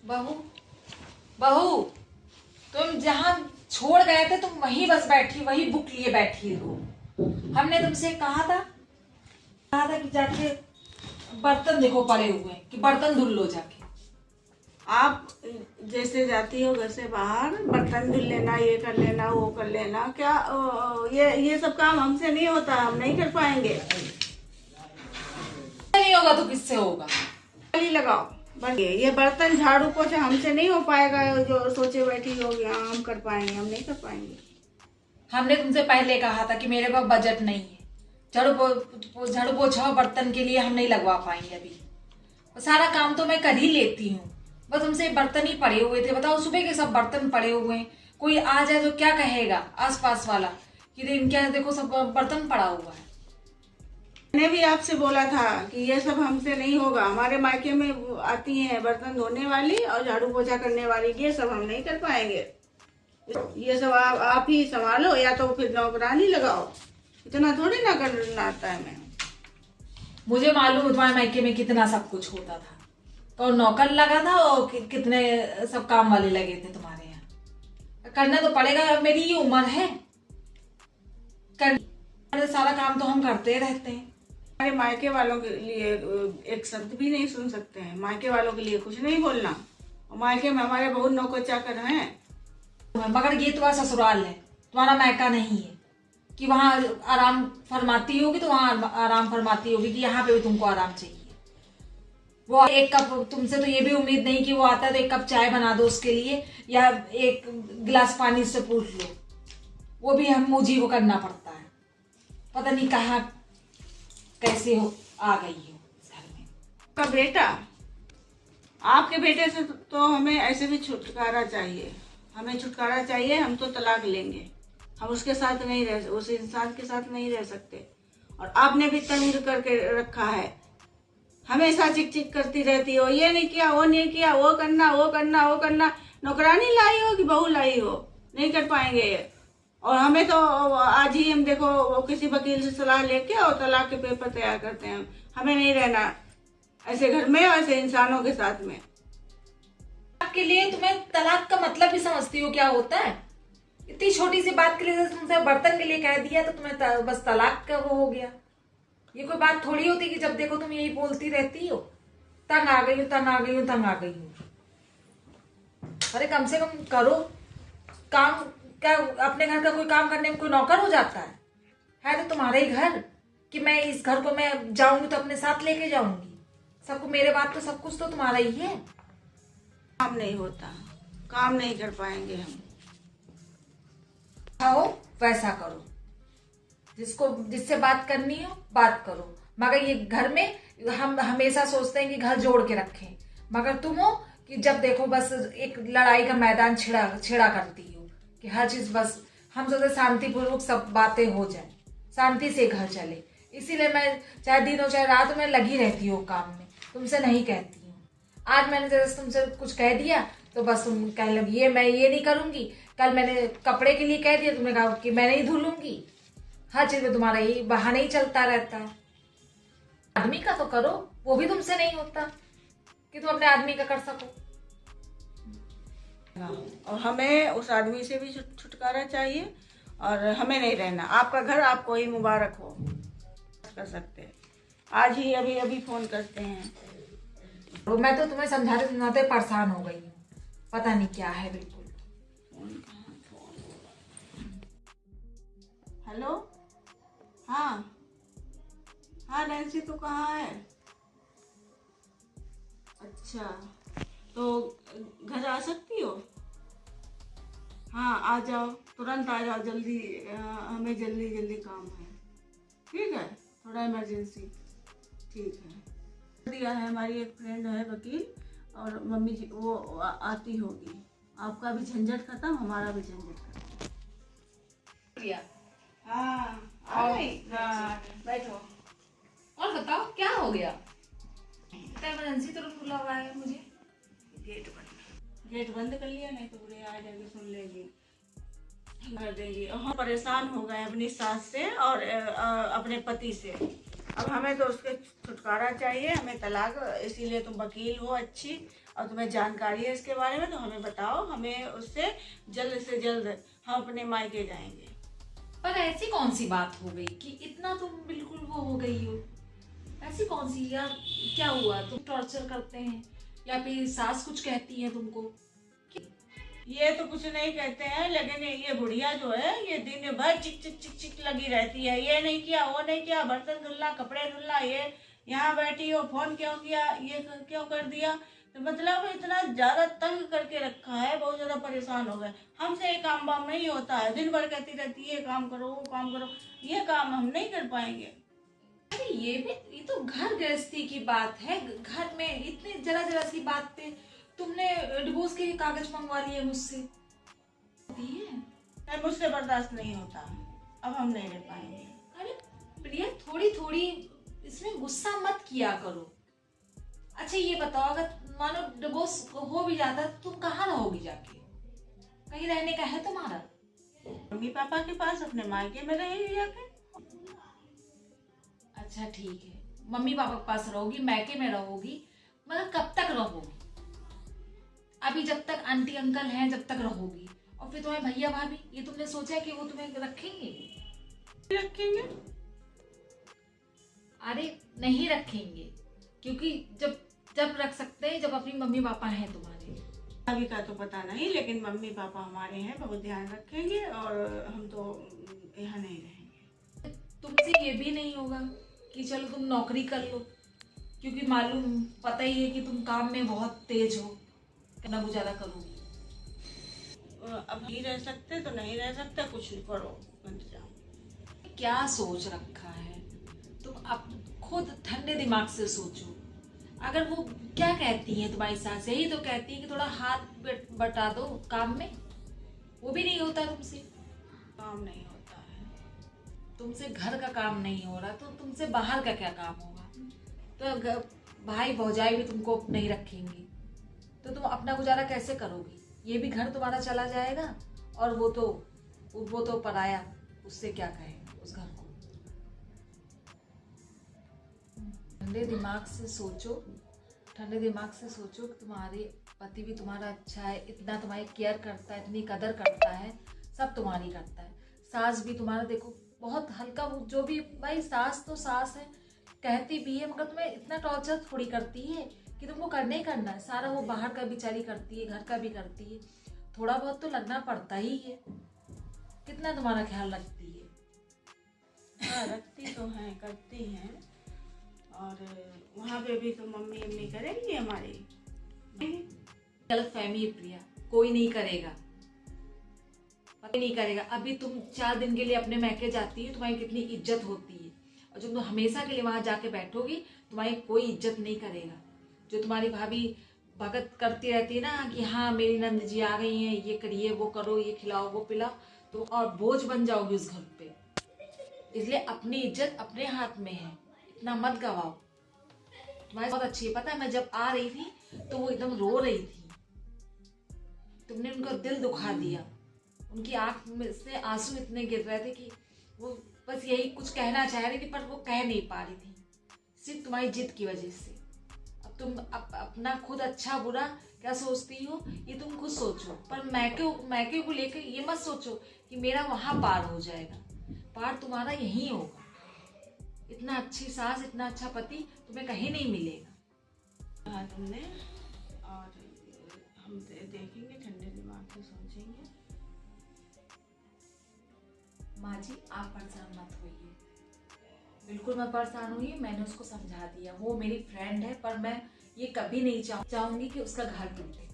बहू बहू, तुम जहां छोड़ गए थे तुम वहीं बस बैठी, वही बुक लिए बैठी हो। हमने तुमसे कहा था कि जाके बर्तन देखो पड़े हुए हैं, कि बर्तन धुल लो जाके। आप जैसे जाती हो घर से बाहर, बर्तन धुल लेना, ये कर लेना, वो कर लेना, क्या ये सब काम हमसे नहीं होता, हम नहीं कर पाएंगे। नहीं होगा तो किससे होगा? खाली लगाओ बस। ये बर्तन झाड़ू पोछा हमसे नहीं हो पाएगा। जो सोचे बैठी होगी हाँ हम कर पाएंगे, हम नहीं कर पाएंगे। हमने तुमसे पहले कहा था कि मेरे पास बजट नहीं है, झाड़ू पोछा और बर्तन के लिए हम नहीं लगवा पाएंगे अभी। सारा काम तो मैं कर ही लेती हूँ, बस हमसे बर्तन ही पड़े हुए थे। बताओ, सुबह के सब बर्तन पड़े हुए हैं, कोई आ जाए तो क्या कहेगा आसपास वाला कि इनके देखो सब बर्तन पड़ा हुआ है। मैंने भी आपसे बोला था कि ये सब हमसे नहीं होगा। हमारे मायके में आती हैं बर्तन धोने वाली और झाड़ू पोछा करने वाली, ये सब हम नहीं कर पाएंगे। ये सब आप ही संभालो, या तो फिर नौकरानी लगाओ। इतना थोड़ी ना करना आता है। मैं मुझे मालूम तुम्हारे मायके में कितना सब कुछ होता था, कौन नौकर लगा था और कितने सब काम वाले लगे थे तुम्हारे यहाँ। करना तो पड़ेगा, मेरी ये उम्र है, सारा काम तो हम करते रहते हैं। हमारे मायके वालों के लिए एक शब्द भी नहीं सुन सकते हैं। मायके वालों के लिए कुछ नहीं बोलना। मायके में हमारे बहुत नौकर चाकर हैं। मगर ये तुम्हारा ससुराल है, तुम्हारा मायका नहीं है कि वहां आराम फरमाती होगी तो वहां आराम फरमाती होगी कि यहाँ पे भी तुमको आराम चाहिए। वो एक कप, तुमसे तो ये भी उम्मीद नहीं कि वो आता है तो एक कप चाय बना दो उसके लिए, या एक गिलास पानी से पूछ लो। वो भी हम मुझी को करना पड़ता है। पता नहीं कहाँ कैसे हो आ गई हो इस घर में। का बेटा, आपके बेटे से तो हमें ऐसे भी छुटकारा चाहिए। हमें छुटकारा चाहिए। हम तो तलाक लेंगे। हम उसके साथ नहीं रह, उस इंसान के साथ नहीं रह सकते। और आपने भी तंग करके रखा है। हमेशा चिक चिक करती रहती हो, ये नहीं किया, वो नहीं किया, वो करना, वो करना, वो करना। नौकरानी लाई हो कि बहू लाई हो, नहीं कर पाएंगे ये। और हमें तो आज ही हम देखो किसी वकील से सलाह लेके और तलाक के पेपर तैयार करते हैं। हमें नहीं रहना ऐसे घर में और ऐसे इंसानों के साथ में। आपके लिए तुम्हें तलाक का मतलब भी समझती हो क्या होता है? इतनी छोटी सी बात के लिए तुमसे बर्तन के लिए कह दिया तो तुम्हें बस तलाक का वो हो गया। ये कोई बात थोड़ी होती कि जब देखो तुम यही बोलती रहती हो, तंग आ गई हूँ, तंग आ गई हूँ, तंग आ गई हूँ। अरे कम से कम करो काम। क्या अपने घर का कोई काम करने में कोई नौकर हो जाता है तो तुम्हारे ही घर कि मैं इस घर को मैं जाऊंगी तो अपने साथ लेके जाऊंगी। सबको मेरे बात तो सब कुछ तो तुम्हारा ही है। काम नहीं होता, काम नहीं कर पाएंगे हम। हो वैसा करो, जिससे बात करनी हो बात करो। मगर ये घर में हम हमेशा सोचते हैं कि घर जोड़ के रखें, मगर तुम हो कि जब देखो बस एक लड़ाई का मैदान छिड़ा करती हो कि हर चीज बस हम सोचते शांतिपूर्वक सब बातें हो जाए, शांति से घर चले। इसीलिए मैं चाहे दिन हो चाहे रात में लगी रहती हूँ काम में, तुमसे नहीं कहती हूँ। आज मैंने जैसे तुमसे कुछ कह दिया तो बस तुम कह लगी ये मैं ये नहीं करूंगी। कल मैंने कपड़े के लिए कह दिया, तुमने कहा कि मैं नहीं धुलूंगी। हर चीज में तुम्हारा यही बहाना ही चलता रहता है। आदमी का तो करो, वो भी तुमसे नहीं होता कि तुम अपने आदमी का कर सको। और हमें उस आदमी से भी छुटकारा चाहिए। और हमें नहीं रहना। आपका घर आपको ही मुबारक हो। कर सकते हैं आज ही अभी अभी फोन करते हैं। मैं तो तुम्हें समझाते समझाते परेशान हो गई हूँ, पता नहीं क्या है बिल्कुल। हेलो, हाँ हाँ नैन्सी, तू कहाँ है? अच्छा, तो घर आ सकती हो? हाँ आ जाओ, तुरंत आ जाओ जल्दी। हमें जल्दी जल्दी काम है। ठीक है, थोड़ा इमरजेंसी। ठीक है। दिया है, हमारी एक फ्रेंड है वकील, और मम्मी जी वो आती होगी। आपका भी झंझट खत्म, हमारा भी झंझट खत्म। हाँ आ गई। बैठो। और बताओ क्या हो गया? इमरजेंसी तो खुला हुआ है मुझे। गेट बंद कर लिया, नहीं तो बुढ़िया आ जाएगी, सुन लेगी, कर देगी। हम परेशान हो गए अपनी सास से और अपने पति से। अब हमें तो उसके छुटकारा चाहिए, हमें तलाक, इसीलिए तुम वकील हो अच्छी और तुम्हें जानकारी है इसके बारे में, तो हमें बताओ, हमें उससे जल्द से जल्द हम अपने मायके जाएंगे। पर ऐसी कौन सी बात हो गई कि इतना तुम बिल्कुल वो हो गई हो? ऐसी कौन सी यार, क्या हुआ? तुम टॉर्चर करते हैं या फिर सास कुछ कहती है तुमको? ये तो कुछ नहीं कहते हैं, लेकिन ये बुढ़िया जो है ये दिन भर चिक चिक चिक चिक लगी रहती है, ये नहीं किया, वो नहीं किया, बर्तन धुलना, कपड़े धुलना, ये यहाँ बैठी हो, फोन क्यों किया, ये क्यों कर दिया। तो मतलब इतना ज्यादा तंग करके रखा है, बहुत ज्यादा परेशान हो गए। हमसे ये काम वाम नहीं होता है, दिन भर कहती रहती है ये काम करो, वो काम करो, ये काम हम नहीं कर पाएंगे। अरे ये तो घर गृहस्थी की बात है। घर में इतनी जरा जरा सी बात पे तुमने डिवोर्स के कागज मंगवा लिए मुझसे। नहीं, मुझसे बर्दाश्त नहीं होता, अब हम नहीं रह पाएंगे। अरे प्रिया, थोड़ी थोड़ी इसमें गुस्सा मत किया करो। अच्छा ये बताओ, अगर मानो डिवोर्स हो भी जाता तो तुम कहाँ रहोगी जाके? कहीं रहने का है तुम्हारा? मम्मी पापा के पास, अपने मायके में रहेगी जाके। अच्छा ठीक है, मम्मी पापा के पास रहोगी, मैके में रहोगी, मगर कब तक रहोगी? अभी जब तक आंटी अंकल हैं जब तक रहोगी, और फिर तुम्हारे भैया भाभी, ये तुमने सोचा कि वो तुम्हें रखेंगे? रखेंगे? अरे नहीं रखेंगे, क्योंकि जब रख सकते हैं जब अपनी मम्मी पापा हैं तुम्हारे। अभी का तो पता नहीं, लेकिन मम्मी पापा हमारे हैं, बहुत ध्यान रखेंगे, और हम तो यहाँ नहीं रहेंगे। तुमसे ये भी नहीं होगा कि चलो तुम नौकरी कर लो, क्योंकि मालूम पता ही है कि तुम काम में बहुत तेज हो, कितना गुजारा करोगी? अब नहीं रह सकते तो नहीं रह सकते, कुछ करो इंतजाम। क्या सोच रखा है तुम? अब खुद ठंडे दिमाग से सोचो। अगर वो क्या कहती है तुम्हारी सास, यही तो कहती है कि थोड़ा हाथ बटा दो काम में, वो भी नहीं होता तुमसे। काम नहीं होता है, तुमसे घर का काम नहीं हो रहा तो तुमसे बाहर का क्या काम होगा? तो भाई भौजाई भी तुमको नहीं रखेंगे तो तुम अपना गुजारा कैसे करोगी? ये भी घर तुम्हारा चला जाएगा, और वो तो पराया, उससे क्या कहेंगे उस घर को? ठंडे दिमाग से सोचो, ठंडे दिमाग से सोचो कि तुम्हारे पति भी तुम्हारा अच्छा है, इतना तुम्हारी केयर करता है, इतनी कदर करता है, सब तुम्हारी करता है। सास भी तुम्हारा देखो बहुत हल्का, जो भी भाई सास तो सास है, कहती भी है, मगर तुम्हें इतना टॉर्चर थोड़ी करती है कि तुमको करना ही करना है। सारा वो बाहर का बेचारी करती है, घर का भी करती है, थोड़ा बहुत तो लगना पड़ता ही है। कितना तुम्हारा ख्याल रखती है? हाँ रखती तो है, करती हैं, और वहाँ पे भी तो मम्मी अम्मी करेंगी हमारी। गलत फहमी है प्रिया, कोई नहीं करेगा, पता नहीं करेगा। अभी तुम 4 दिन के लिए अपने मैके जाती है, तुम्हारी कितनी इज्जत होती है, और जब तुम हमेशा के लिए वहां जाके बैठोगी तुम्हारी कोई इज्जत नहीं करेगा। जो तुम्हारी भाभी भगत करती रहती है ना कि हाँ मेरी नंद जी आ गई हैं, ये करिए, वो करो, ये खिलाओ, वो पिलाओ, तो और बोझ बन जाओगी उस घर पे। इसलिए अपनी इज्जत अपने हाथ में है, इतना मत गवाओ। तुम्हारी बहुत अच्छी है, पता है मैं जब आ रही थी तो वो एकदम रो रही थी, तुमने उनका दिल दुखा दिया, उनकी आंख में से आंसू इतने गिर रहे थे कि वो बस यही कुछ कहना चाह रही थी पर वो कह नहीं पा रही थी, सिर्फ तुम्हारी जिद की वजह से। अब तुम अपना खुद अच्छा बुरा क्या सोचती हो ये तुम खुद सोचो, पर मैके को लेकर ये मत सोचो कि मेरा वहां पार हो जाएगा। पार तुम्हारा यहीं होगा। इतना अच्छी सास, इतना अच्छा पति तुम्हें कहीं नहीं मिलेगा। कहा तुमने, और हम देखेंगे, ठंडे दिमाग से सोचेंगे। माँ जी आप परेशान मत होइए, बिल्कुल मैं परेशान हुई, मैंने उसको समझा दिया, वो मेरी फ्रेंड है, पर मैं ये कभी नहीं चाहूंगी कि उसका घर टूटे।